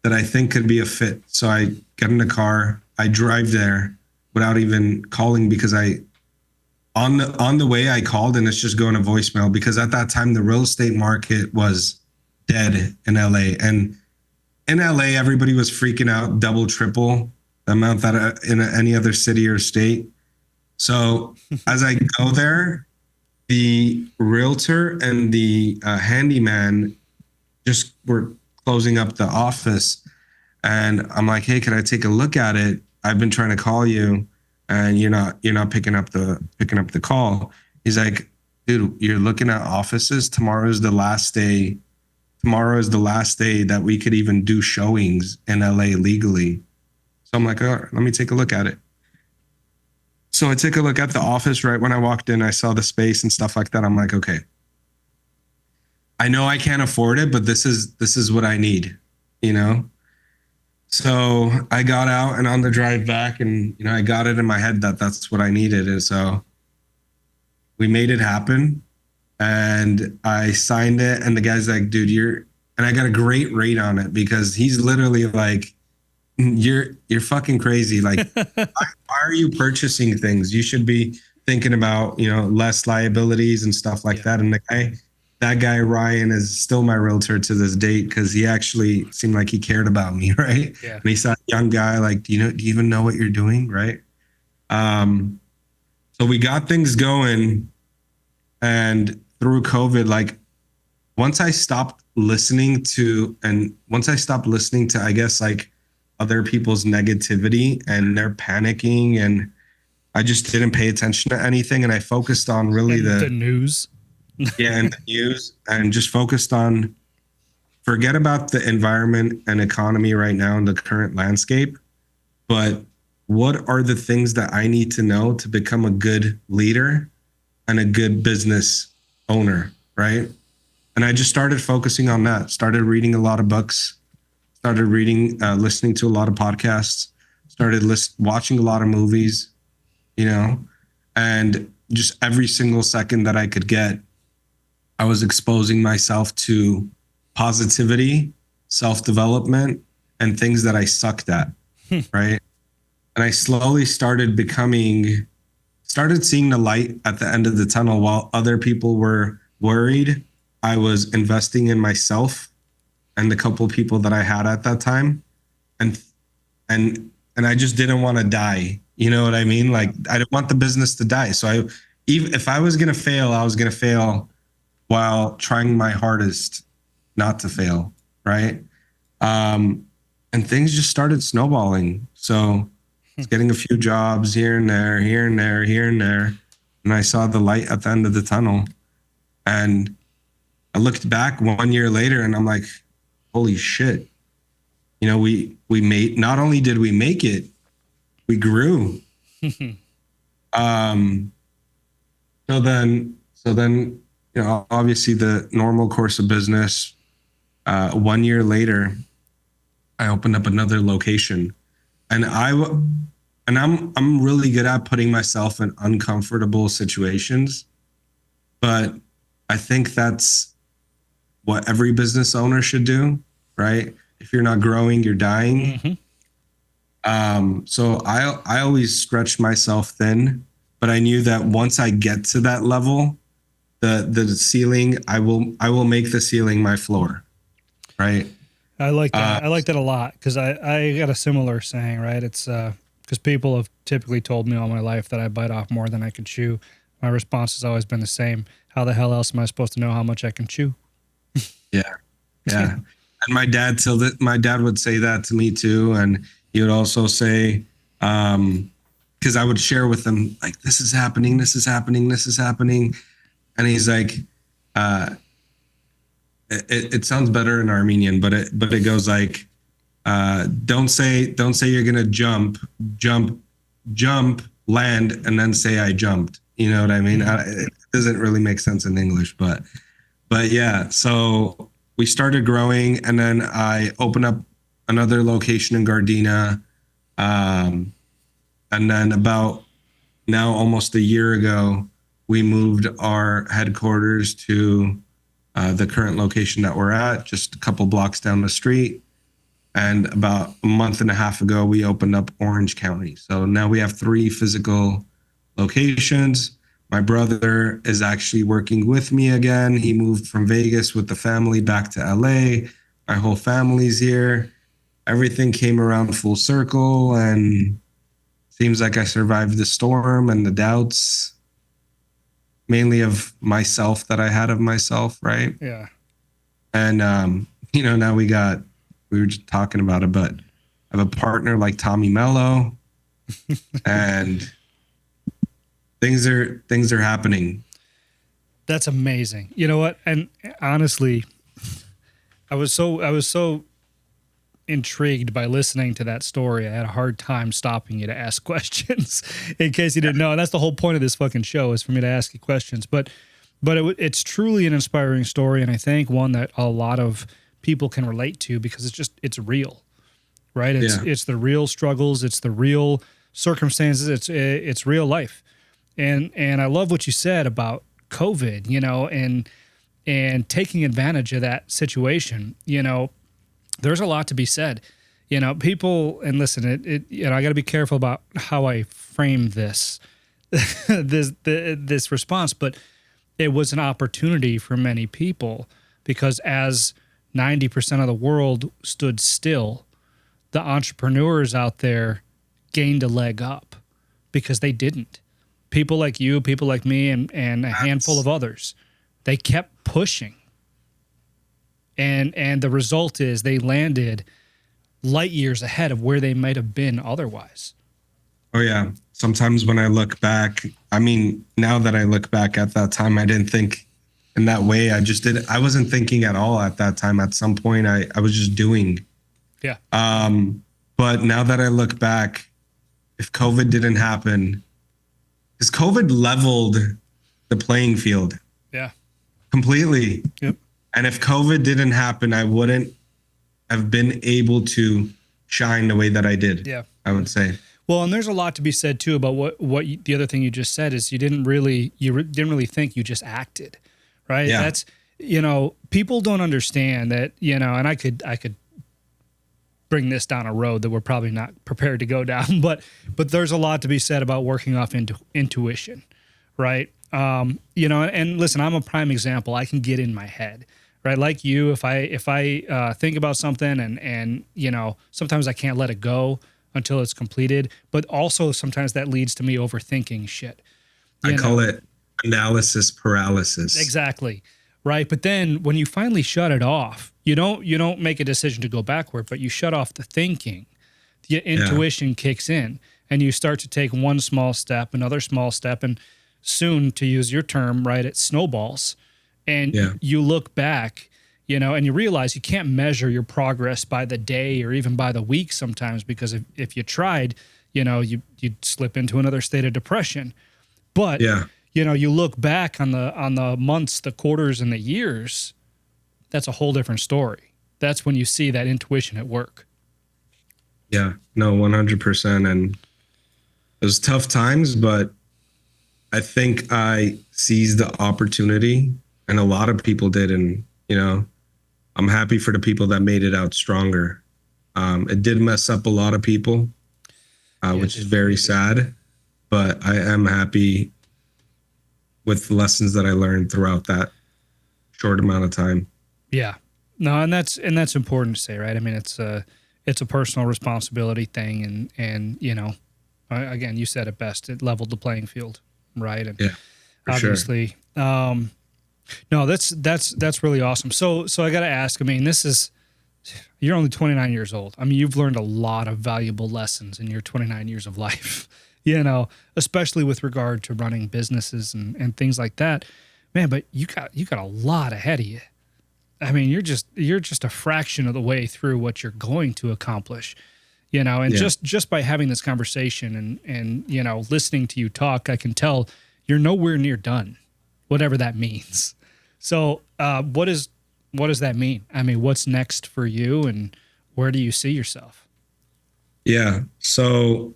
that I think could be a fit. So I get in the car, I drive there without even calling, because on the way I called, and it's just going to voicemail, because at that time the real estate market was dead in LA. And in LA, everybody was freaking out double, triple the amount that in any other city or state. So as I go there, the realtor and the handyman just were closing up the office, and I'm like, hey, can I take a look at it? I've been trying to call you, and you're not picking up the call. He's like, dude, you're looking at offices. Tomorrow is the last day that we could even do showings in LA legally. So I'm like, all right, let me take a look at it. So I take a look at the office. Right when I walked in, I saw the space and stuff like that. I'm like, okay, I know I can't afford it, but this is what I need, So I got out, and on the drive back, and I got it in my head that that's what I needed. And so we made it happen. and I signed it. And the guy's like, dude, and I got a great rate on it because he's literally like, you're fucking crazy. Like, why are you purchasing things? You should be thinking about, less liabilities and stuff like that. And that guy, Ryan, is still my realtor to this date because he actually seemed like he cared about me, right? Yeah. And he saw a young guy, like, do you even know what you're doing, right? So we got things going, and through COVID, like once I stopped listening to, I guess, like other people's negativity and their panicking, and I just didn't pay attention to anything, and I focused on really the news. And the news, and just focused on forget about the environment and economy right now in the current landscape, but what are the things that I need to know to become a good leader and a good business owner, right? And I just started focusing on that, started reading a lot of books, started listening to a lot of podcasts, started watching a lot of movies, and just every single second that I could get, I was exposing myself to positivity, self-development, and things that I sucked at, right? And I slowly started seeing the light at the end of the tunnel. While other people were worried, I was investing in myself and the couple of people that I had at that time. And I just didn't want to die. You know what I mean? Like, I didn't want the business to die. So even if I was going to fail, I was going to fail while trying my hardest not to fail, right? And things just started snowballing. So I was getting a few jobs here and there, here and there, here and there. And I saw the light at the end of the tunnel. And I looked back 1 year later and I'm like, holy shit. We not only did we make it, we grew. So then, obviously the normal course of business, 1 year later, I opened up another location, and I'm really good at putting myself in uncomfortable situations, but I think that's what every business owner should do, right? If you're not growing, you're dying. So I always stretched myself thin, but I knew that once I get to that level, the ceiling, I will make the ceiling my floor, right? I like that. I like that a lot because I got a similar saying, right? It's because people have typically told me all my life that I bite off more than I can chew. My response has always been the same. How the hell else am I supposed to know how much I can chew? Yeah. And my dad would say that to me too. And he would also say, because I would share with him, like, this is happening, this is happening, this is happening. And he's like, it sounds better in Armenian, but it goes like, don't say you're gonna jump, land, and then say I jumped. You know what I mean? It doesn't really make sense in English, but yeah. So we started growing, and then I opened up another location in Gardena, and then about now almost a year ago, we moved our headquarters to the current location that we're at, just a couple blocks down the street. And about a month and a half ago, we opened up Orange County. So now we have 3 physical locations. My brother is actually working with me again. He moved from Vegas with the family back to LA. My whole family's here. Everything came around full circle, and seems like I survived the storm and the doubts, mainly of myself that I had of myself, right? Yeah. And now we were just talking about it, but I have a partner like Tommy Mello, and things are happening. That's amazing. You know what? And honestly, I was so intrigued by listening to that story. I had a hard time stopping you to ask questions in case you didn't know. And that's the whole point of this fucking show, is for me to ask you questions. But it's truly an inspiring story. And I think one that a lot of people can relate to, because it's real, right? It's the real struggles. It's the real circumstances. It's real life. And I love what you said about COVID, and taking advantage of that situation. There's a lot to be said. People, and listen, I got to be careful about how I frame this, this response, but it was an opportunity for many people because as 90% of the world stood still, the entrepreneurs out there gained a leg up because they didn't. People like you, people like me, and a handful of others, they kept pushing. And the result is they landed light years ahead of where they might have been otherwise. Oh, yeah. Sometimes when I look back, now that I look back at that time, I didn't think in that way. I wasn't thinking at all at that time. At some point, I was just doing. Yeah. But now that I look back, if COVID didn't happen, because COVID leveled the playing field. Yeah. Completely. Yep. And if COVID didn't happen, I wouldn't have been able to shine the way that I did. Yeah. I would say. Well, and there's a lot to be said too about the other thing you just said is you didn't really think, you just acted, right? Yeah. That's, people don't understand that, and I could bring this down a road that we're probably not prepared to go down, but there's a lot to be said about working off intuition, right? And listen, I'm a prime example. I can get in my head, right? Like you, if I think about something and sometimes I can't let it go until it's completed, but also sometimes that leads to me overthinking shit. I call it analysis paralysis. Exactly. Right. But then when you finally shut it off, you don't make a decision to go backward, but you shut off the thinking. The intuition kicks in and you start to take one small step, another small step, and soon, to use your term, right, it snowballs. And you look back, and you realize you can't measure your progress by the day or even by the week sometimes, because if you tried, you'd slip into another state of depression. But you look back on the months, the quarters, and the years, that's a whole different story. That's when you see that intuition at work. Yeah, no, 100%. And it was tough times, but I think I seized the opportunity, and a lot of people did. And, I'm happy for the people that made it out stronger. It did mess up a lot of people, which is very sad, but I am happy with the lessons that I learned throughout that short amount of time. Yeah, no, and that's important to say, right? I mean, it's a personal responsibility thing, and again, you said it best. It leveled the playing field, right? And obviously, sure. No, that's really awesome. So I got to ask. I mean, you're only 29 years old. I mean, you've learned a lot of valuable lessons in your 29 years of life. Especially with regard to running businesses and things like that, man. But you got a lot ahead of you. I mean, you're just a fraction of the way through what you're going to accomplish, and just by having this conversation and listening to you talk, I can tell you're nowhere near done, whatever that means. So, what does that mean? I mean, what's next for you, and where do you see yourself? Yeah. So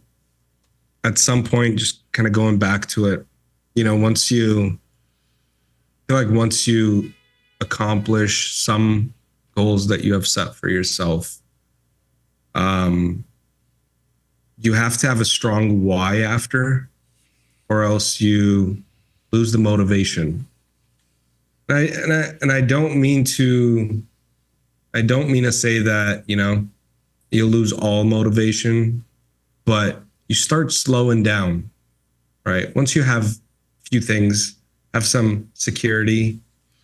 at some point, just kind of going back to it, once you accomplish some goals that you have set for yourself, you have to have a strong why after, or else you lose the motivation. And I don't mean to say that, you'll lose all motivation, but you start slowing down, right? Once you have a few things, have some security,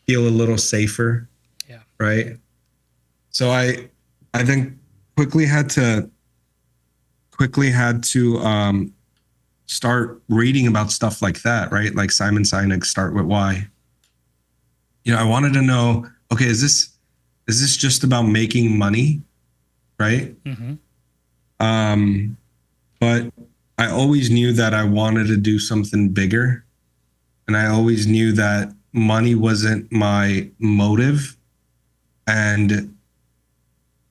feel a little safer, right? So I think quickly had to start reading about stuff like that, right? Like Simon Sinek's Start With Why. I wanted to know, okay, is this just about making money, right? Mm-hmm. But I always knew that I wanted to do something bigger, and I always knew that money wasn't my motive, and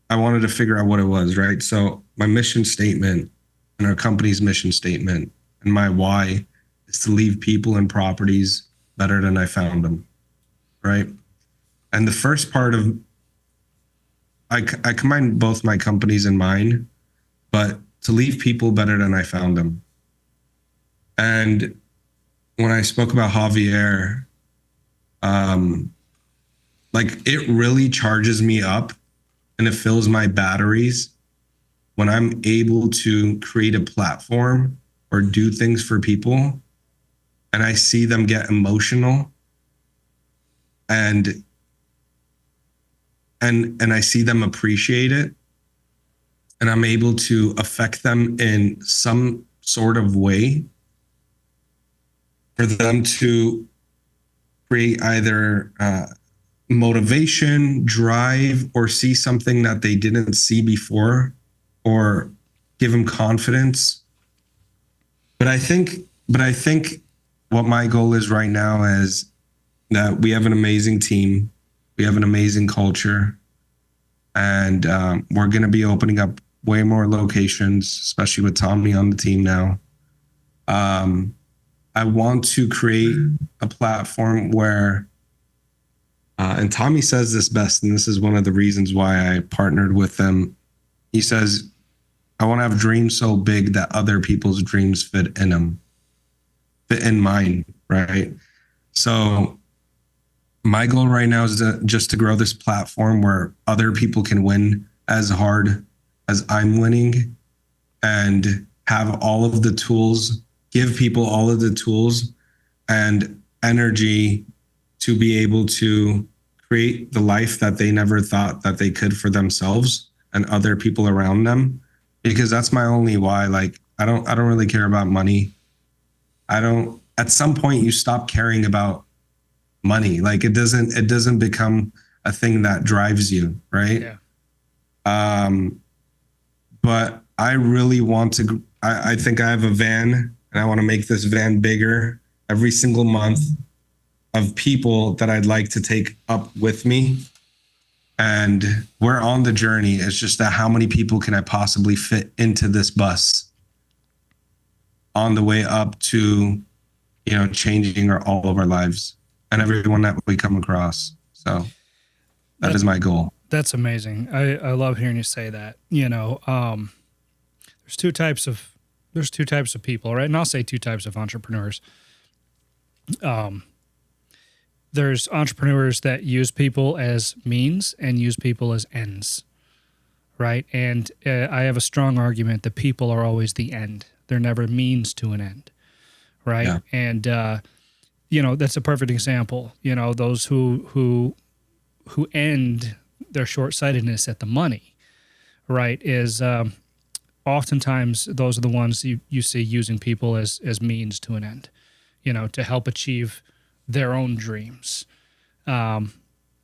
I wanted to figure out what it was, right? So my mission statement and our company's mission statement and my why is to leave people and properties better than I found them. Right. And the first part of, I combine both my companies and mine, but to leave people better than I found them. And when I spoke about Javier, like it really charges me up and it fills my batteries when I'm able to create a platform or do things for people and I see them get emotional and I see them appreciate it and I'm able to affect them in some sort of way for them to create either motivation, drive, or see something that they didn't see before, or give them confidence. But I think what my goal is right now is that we have an amazing team, we have an amazing culture, and we're going to be opening up way more locations, especially with Tommy on the team now. I want to create a platform where, and Tommy says this best, and this is one of the reasons why I partnered with them. He says, I want to have dreams so big that other people's dreams fit in them, fit in mine, right? So my goal right now is just to grow this platform where other people can win as hard as I'm winning and have all of the tools, give people all of the tools and energy to be able to create the life that they never thought that they could for themselves and other people around them. Because that's my only why. Like, I don't really care about money. At some point you stop caring about money. Like it doesn't become a thing that drives you. Right. Yeah. But I really want to, I think I have a van and I want to make this van bigger every single month of people that I'd like to take up with me. And we're on the journey. It's just that how many people can I possibly fit into this bus on the way up to, changing all of our lives and everyone that we come across. So that is my goal. That's amazing. I love hearing you say that. There's two types of people, right? And I'll say two types of entrepreneurs. There's entrepreneurs that use people as means and use people as ends, right? And I have a strong argument that people are always the end. They're never means to an end, right? Yeah. And that's a perfect example. Those who end their short-sightedness at the money, right, is oftentimes those are the ones you see using people as means to an end, to help achieve their own dreams. But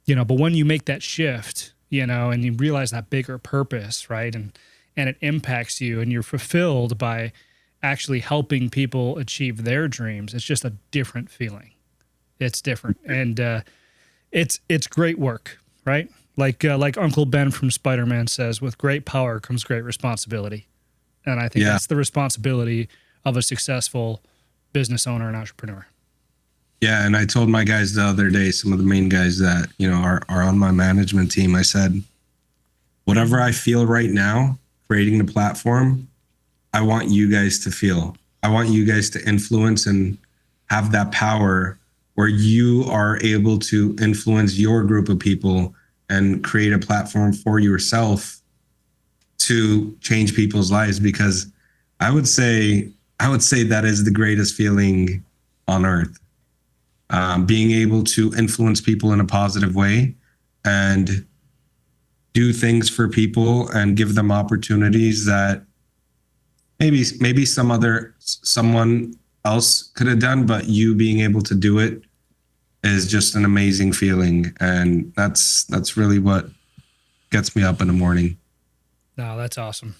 when you make that shift, and you realize that bigger purpose, right, and it impacts you and you're fulfilled by actually helping people achieve their dreams, it's just a different feeling. It's different. And it's great work, right? Like Uncle Ben from Spider-Man says, with great power comes great responsibility. And I think that's the responsibility of a successful business owner and entrepreneur. Yeah, and I told my guys the other day, some of the main guys that, are on my management team, I said, whatever I feel right now, creating the platform, I want you guys to feel. I want you guys to influence and have that power where you are able to influence your group of people and create a platform for yourself to change people's lives. Because I would say that is the greatest feeling on earth. Being able to influence people in a positive way and do things for people and give them opportunities that maybe someone else could have done, but you being able to do it is just an amazing feeling. And that's really what gets me up in the morning. No, that's awesome.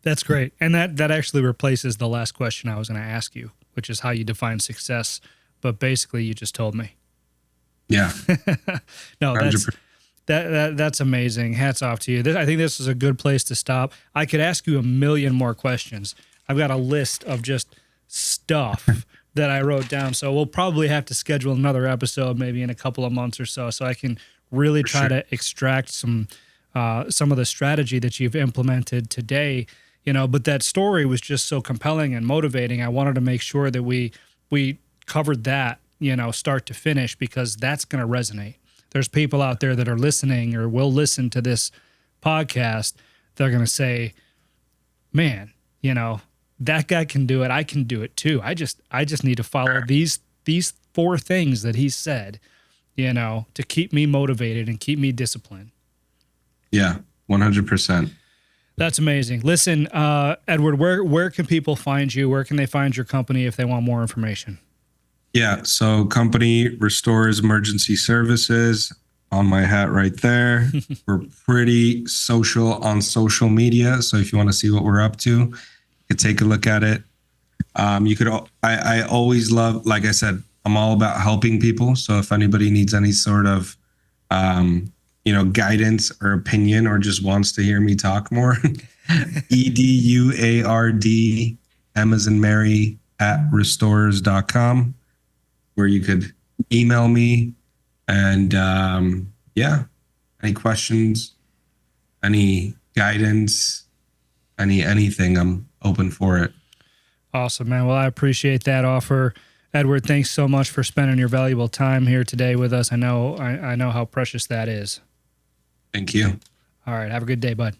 That's great. And that actually replaces the last question I was going to ask you, which is how you define success. But basically, you just told me. Yeah. No, that's amazing. Hats off to you. I think this is a good place to stop. I could ask you a million more questions. I've got a list of just stuff that I wrote down. So we'll probably have to schedule another episode maybe in a couple of months or so I can really try to extract some of the strategy that you've implemented today. But that story was just so compelling and motivating. I wanted to make sure that we covered that, start to finish, because that's going to resonate. There's people out there that are listening or will listen to this podcast. They're going to say, man, that guy can do it. I can do it too. I just need to follow these 4 things that he said, to keep me motivated and keep me disciplined. Yeah, 100%. That's amazing. Listen, Edward, where can people find you? Where can they find your company if they want more information? Yeah, so company Restores Emergency Services, on my hat right there. We're pretty social on social media, so if you want to see what we're up to, you could take a look at it. You could. I always love, like I said, I'm all about helping people. So if anybody needs any sort of, guidance or opinion, or just wants to hear me talk more, EDUARD, M as in Mary, @restores.com, where you could email me. And any questions, any guidance, anything, I'm open for it. Awesome, man. Well, I appreciate that offer. Edward, thanks so much for spending your valuable time here today with us. I know how precious that is. Thank you. All right. Have a good day, bud.